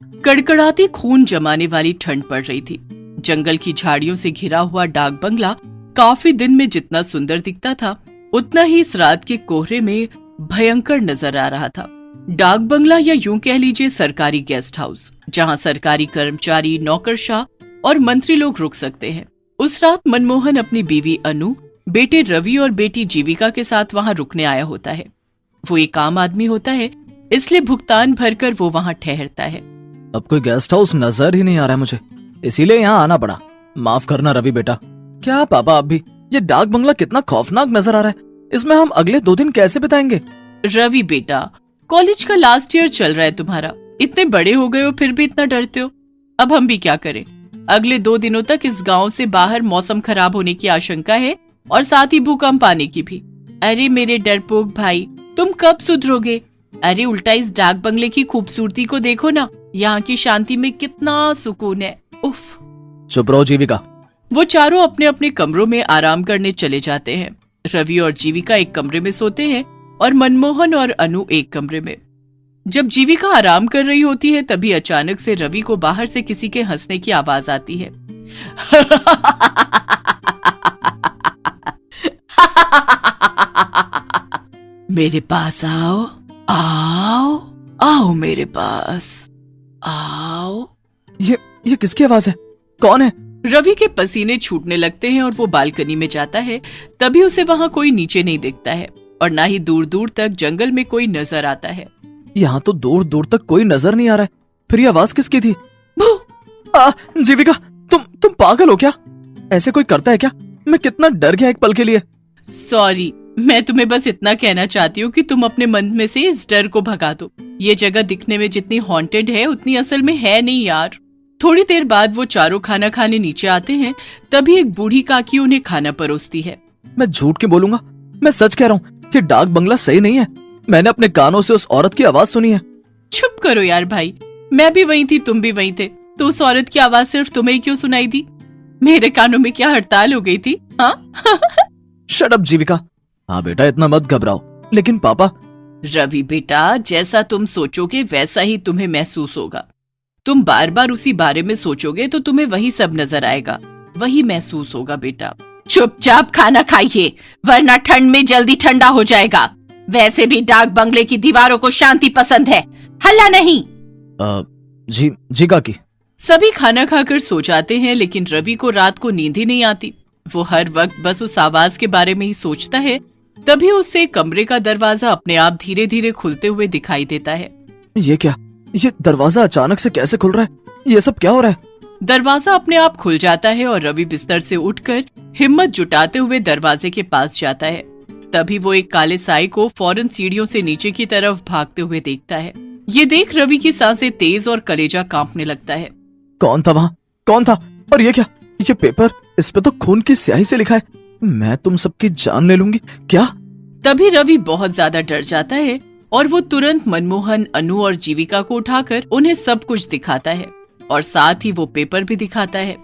कड़कड़ाती खून जमाने वाली ठंड पड़ रही थी। जंगल की झाड़ियों से घिरा हुआ डाक बंगला काफी दिन में जितना सुंदर दिखता था, उतना ही इस रात के कोहरे में भयंकर नजर आ रहा था। डाक बंगला या यूं कह लीजिए सरकारी गेस्ट हाउस, जहां सरकारी कर्मचारी, नौकरशाह और मंत्री लोग रुक सकते हैं। उस रात मनमोहन अपनी बीवी अनु, बेटे रवि और बेटी जीविका के साथ वहां रुकने आया होता है। वो एक आम आदमी होता है, इसलिए भुगतान भरकर वो वहां ठहरता है। अब कोई गेस्ट हाउस नजर ही नहीं आ रहा है मुझे, इसीलिए यहाँ आना पड़ा। माफ करना रवि बेटा। क्या पापा आप भी? ये डाक बंगला कितना खौफनाक नजर आ रहा है, इसमें हम अगले 2 दिन कैसे बिताएंगे? रवि बेटा, कॉलेज का लास्ट ईयर चल रहा है तुम्हारा, इतने बड़े हो गए हो फिर भी इतना डरते हो। अब हम भी क्या करें? अगले 2 दिनों तक इस गांव से बाहर मौसम खराब होने की आशंका है और साथ ही भूकंप आने की भी। अरे मेरे डरपोक भाई, तुम कब सुधरोगे? अरे उल्टा इस डाक बंगले की खूबसूरती को देखो ना, यहाँ की शांति में कितना सुकून है। उफ। चुप रहो जीविका। वो चारों अपने अपने कमरों में आराम करने चले जाते हैं। रवि और जीविका एक कमरे में सोते हैं और मनमोहन और अनु एक कमरे में। जब जीविका आराम कर रही होती है तभी अचानक से रवि को बाहर से किसी के हंसने की आवाज आती है। मेरे पास आओ, आओ, आओ मेरे पास आओ। ये किसकी आवाज है? कौन है? रवि के पसीने छूटने लगते हैं और वो बालकनी में जाता है। तभी उसे वहाँ कोई नीचे नहीं दिखता है और ना ही दूर दूर तक जंगल में कोई नजर आता है। यहाँ तो दूर दूर तक कोई नजर नहीं आ रहा है, फिर ये आवाज किसकी थी? जीविका, तुम पागल हो क्या? ऐसे कोई करता है क्या? मैं कितना डर गया एक पल के लिए। सॉरी, मैं तुम्हें बस इतना कहना चाहती हूँ कि तुम अपने मन में से इस डर को भगा दो। ये जगह दिखने में जितनी हॉन्टेड है उतनी असल में है नहीं यार। थोड़ी देर बाद वो चारों खाना खाने नीचे आते हैं। तभी एक बूढ़ी काकी उन्हें खाना परोसती है। मैं झूठ क्यों बोलूंगा, मैं सच कह रहा हूँ, ये डाक बंगला सही नहीं है। मैंने अपने कानों से उस औरत की आवाज सुनी है। चुप करो यार भाई, मैं भी वहीं थी, तुम भी वहीं थे, तो उस औरत की आवाज सिर्फ तुम्हें क्यों सुनाई दी? मेरे कानों में क्या हड़ताल हो गई थी? हाँ? शट अप जीविका। हाँ बेटा, इतना मत घबराओ। लेकिन पापा। रवि बेटा, जैसा तुम सोचोगे वैसा ही तुम्हें महसूस होगा। तुम बार बार उसी बारे में सोचोगे तो तुम्हें वही सब नजर आएगा, वही महसूस होगा बेटा। चुपचाप खाना खाइए, वरना ठंड में जल्दी ठंडा हो जाएगा। वैसे भी डाक बंगले की दीवारों को शांति पसंद है, हल्ला नहीं। जी काकी। सभी खाना खाकर सो जाते हैं, लेकिन रवि को रात को नींद ही नहीं आती। वो हर वक्त बस उस आवाज के बारे में ही सोचता है। तभी उससे कमरे का दरवाजा अपने आप धीरे धीरे खुलते हुए दिखाई देता है। ये क्या? ये दरवाजा अचानक से कैसे खुल रहा है? ये सब क्या हो रहा है? दरवाजा अपने आप खुल जाता है और रवि बिस्तर से उठकर हिम्मत जुटाते हुए दरवाजे के पास जाता है। तभी वो एक काले साए को फौरन सीढ़ियों से नीचे की तरफ भागते हुए देखता है। ये देख रवि की सांसें तेज और कलेजा कांपने लगता है। कौन था वहाँ? कौन था? और ये क्या? ये पेपर, इस पे तो खून की स्याही से लिखा है, मैं तुम सबकी जान ले लूंगी। क्या? तभी रवि बहुत ज्यादा डर जाता है और वो तुरंत मनमोहन, अनु और जीविका को उठाकर उन्हें सब कुछ दिखाता है और साथ ही वो पेपर भी दिखाता है।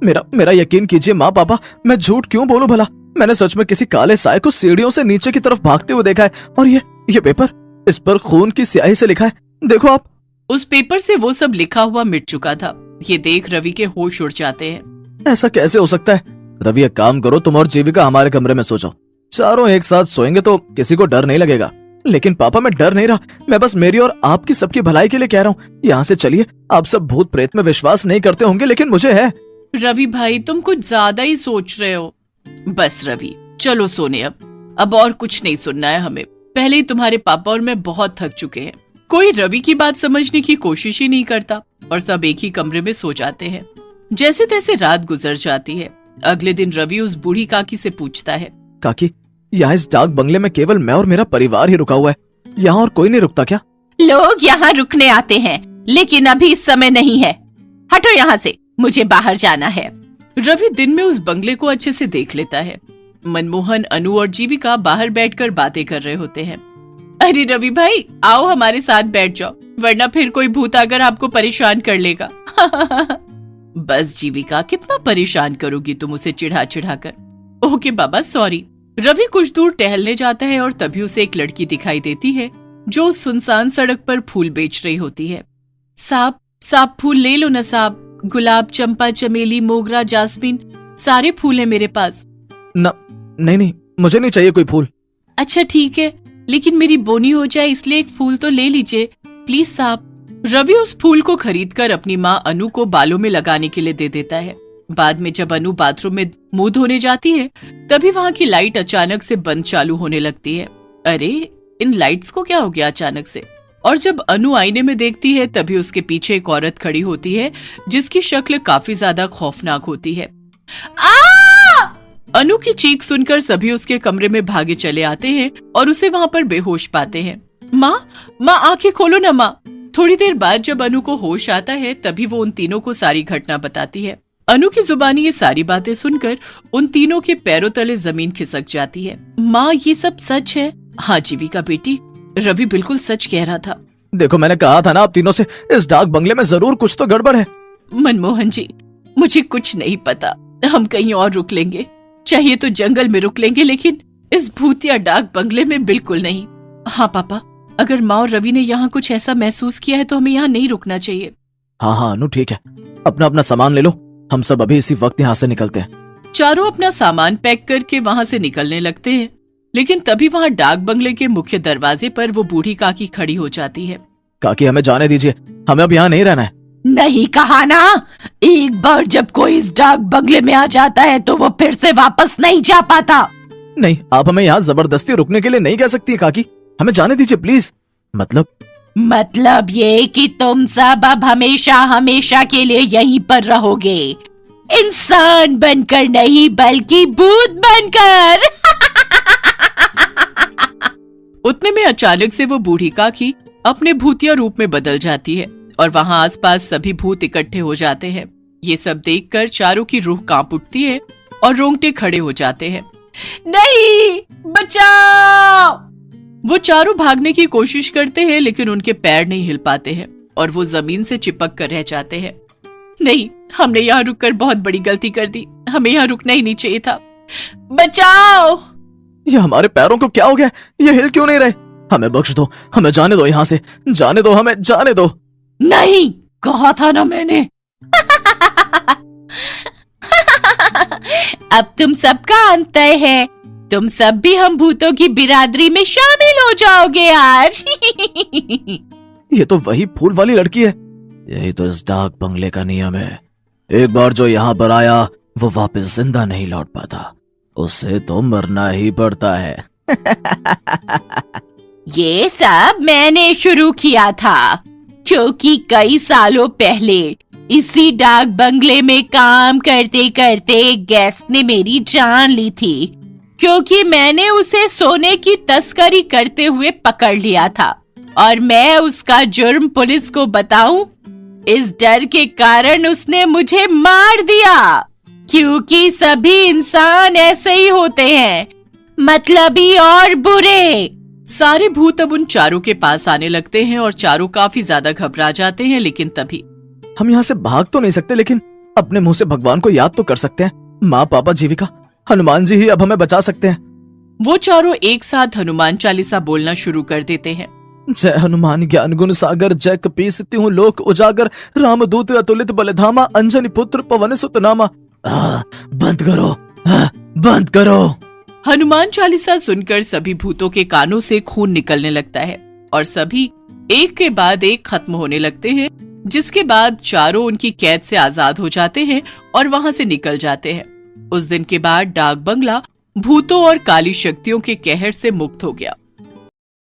मेरा यकीन कीजिए माँ पापा, मैं झूठ क्यों बोलूं भला? मैंने सच में किसी काले साए को सीढ़ियों से नीचे की तरफ भागते हुए देखा है। और ये पेपर, इस पर खून की स्याही से लिखा है, देखो आप। उस पेपर से वो सब लिखा हुआ मिट चुका था। ये देख रवि के होश उड़ जाते हैं। ऐसा कैसे हो सकता है? रवि एक काम करो, तुम और जीविका हमारे कमरे में सो जाओ। चारों एक साथ सोएंगे तो किसी को डर नहीं लगेगा। लेकिन पापा, मैं डर नहीं रहा, मैं बस मेरी और आपकी सबकी भलाई के लिए कह रहा हूँ। यहाँ से चलिए। आप सब भूत प्रेत में विश्वास नहीं करते होंगे, लेकिन मुझे है। रवि भाई, तुम कुछ ज्यादा ही सोच रहे हो। बस रवि, चलो सोने अब और कुछ नहीं सुनना है हमें। पहले ही तुम्हारे पापा और मैं बहुत थक चुके हैं। कोई रवि की बात समझने की कोशिश ही नहीं करता और सब एक ही कमरे में सो जाते हैं। जैसे तैसे रात गुजर जाती है। अगले दिन रवि उस बूढ़ी काकी से पूछता है, काकी, यहाँ इस डाक बंगले में केवल मैं और मेरा परिवार ही रुका हुआ है, यहाँ और कोई नहीं रुकता क्या? लोग यहाँ रुकने आते हैं, लेकिन अभी इस समय नहीं है। हटो यहाँ से, मुझे बाहर जाना है। रवि दिन में उस बंगले को अच्छे से देख लेता है। मनमोहन, अनु और जीविका बाहर बैठकर बातें कर रहे होते हैं। अरे रवि भाई, आओ हमारे साथ बैठ जाओ, वरना फिर कोई भूत आकर आपको परेशान कर लेगा। बस जीविका, कितना परेशान करोगी तुम उसे चिढ़ा चिढ़ा कर। ओके बाबा, सॉरी। रवि कुछ दूर टहलने जाता है और तभी उसे एक लड़की दिखाई देती है जो सुनसान सड़क पर फूल बेच रही होती है। साहब, साहब फूल ले लो ना साहब, गुलाब, चंपा, चमेली, मोगरा, जास्मीन, सारे फूल हैं मेरे पास। नहीं, मुझे नहीं चाहिए कोई फूल। अच्छा ठीक है, लेकिन मेरी बोनी हो जाए इसलिए एक फूल तो ले लीजिए प्लीज साहब। रवि उस फूल को खरीदकर अपनी माँ अनु को बालों में लगाने के लिए दे देता है। बाद में जब अनु बाथरूम में मुंह धोने जाती है तभी वहाँ की लाइट अचानक से बंद चालू होने लगती है। अरे इन लाइट्स को क्या हो गया अचानक से? और जब अनु आईने में देखती है तभी उसके पीछे एक औरत खड़ी होती है जिसकी शक्ल काफी ज्यादा खौफनाक होती है। अनु की चीख सुनकर सभी उसके कमरे में भागे चले आते हैं और उसे वहाँ पर बेहोश पाते हैं। माँ आंखें खोलो ना माँ। थोड़ी देर बाद जब अनु को होश आता है तभी वो उन तीनों को सारी घटना बताती है। अनु की जुबानी ये सारी बातें सुनकर उन तीनों के पैरों तले जमीन खिसक जाती है। माँ ये सब सच है? हाँ जीविका बेटी, रवि बिल्कुल सच कह रहा था। देखो मैंने कहा था ना आप तीनों से, इस डाक बंगले में जरूर कुछ तो गड़बड़ है। मनमोहन जी मुझे कुछ नहीं पता, हम कहीं और रुक लेंगे, चाहिए तो जंगल में रुक लेंगे, लेकिन इस भूतिया डाक बंगले में बिल्कुल नहीं। हाँ पापा, अगर माँ और रवि ने यहाँ कुछ ऐसा महसूस किया है तो हमें यहाँ नहीं रुकना चाहिए। हाँ अनु ठीक है, अपना अपना सामान ले लो, हम सब अभी इसी वक्त यहाँ से निकलते हैं। चारों अपना सामान पैक करके वहाँ से निकलने लगते हैं, लेकिन तभी वहाँ डाक बंगले के मुख्य दरवाजे पर वो बूढ़ी काकी खड़ी हो जाती है। काकी हमें जाने दीजिए, हमें अब यहाँ नहीं रहना है। नहीं कहा ना, एक बार जब कोई इस डाक बंगले में आ जाता है तो वो फिर से वापस नहीं जा पाता। नहीं, आप हमें यहाँ जबरदस्ती रुकने के लिए नहीं कह सकती काकी, हमें जाने दीजिए प्लीज। मतलब ये कि तुम सब अब हमेशा हमेशा के लिए यहीं पर रहोगे, इंसान बनकर नहीं बल्कि भूत बनकर। उतने में अचानक से वो बूढ़ी काकी अपने भूतिया रूप में बदल जाती है और वहाँ आसपास सभी भूत इकट्ठे हो जाते हैं। ये सब देखकर चारों की रूह कांप उठती है और रोंगटे खड़े हो जाते हैं। नहीं, बचाओ! वो चारों भागने की कोशिश करते हैं लेकिन उनके पैर नहीं हिल पाते हैं और वो जमीन से चिपक कर रह जाते हैं। नहीं, हमने यहाँ रुककर बहुत बड़ी गलती कर दी, हमें यहाँ रुकना ही नहीं चाहिए था। बचाओ! ये हमारे पैरों को क्या हो गया? ये हिल क्यों नहीं रहे? हमें बख्श दो, हमें जाने दो यहाँ से, जाने दो, हमें जाने दो। नहीं, कहा था ना मैंने। अब तुम सबका अंत है, तुम सब भी हम भूतों की बिरादरी में शामिल हो जाओगे आज। ये तो वही फूल वाली लड़की है। यही तो इस डाक बंगले का नियम है, एक बार जो यहाँ पर आया वो वापस जिंदा नहीं लौट पाता, उसे तो मरना ही पड़ता है। ये सब मैंने शुरू किया था क्योंकि कई सालों पहले इसी डाक बंगले में काम करते करते गेस्ट ने मेरी जान ली थी, क्योंकि मैंने उसे सोने की तस्करी करते हुए पकड़ लिया था और मैं उसका जुर्म पुलिस को बताऊं, इस डर के कारण उसने मुझे मार दिया, क्योंकि सभी इंसान ऐसे ही होते हैं, मतलबी और बुरे। सारे भूत अब उन चारों के पास आने लगते हैं और चारों काफी ज्यादा घबरा जाते हैं। लेकिन तभी हम यहाँ से भाग तो नहीं सकते, लेकिन अपने मुंह से भगवान को याद तो कर सकते हैं। माँ, पापा, जीविका, हनुमान जी ही अब हमें बचा सकते हैं। वो चारों एक साथ हनुमान चालीसा बोलना शुरू कर देते हैं। जय हनुमान ज्ञान गुण सागर, जय कपीस तिहु लोक उजागर, रामदूत अतुलित बलधामा, अंजनी पुत्र पवन सुत नामा। बंद करो, बंद करो। हनुमान चालीसा सुनकर सभी भूतों के कानों से खून निकलने लगता है और सभी एक के बाद एक खत्म होने लगते हैं, जिसके बाद चारों उनकी कैद से आजाद हो जाते हैं और वहाँ से निकल जाते हैं। उस दिन के बाद डाक बंगला भूतों और काली शक्तियों के कहर से मुक्त हो गया।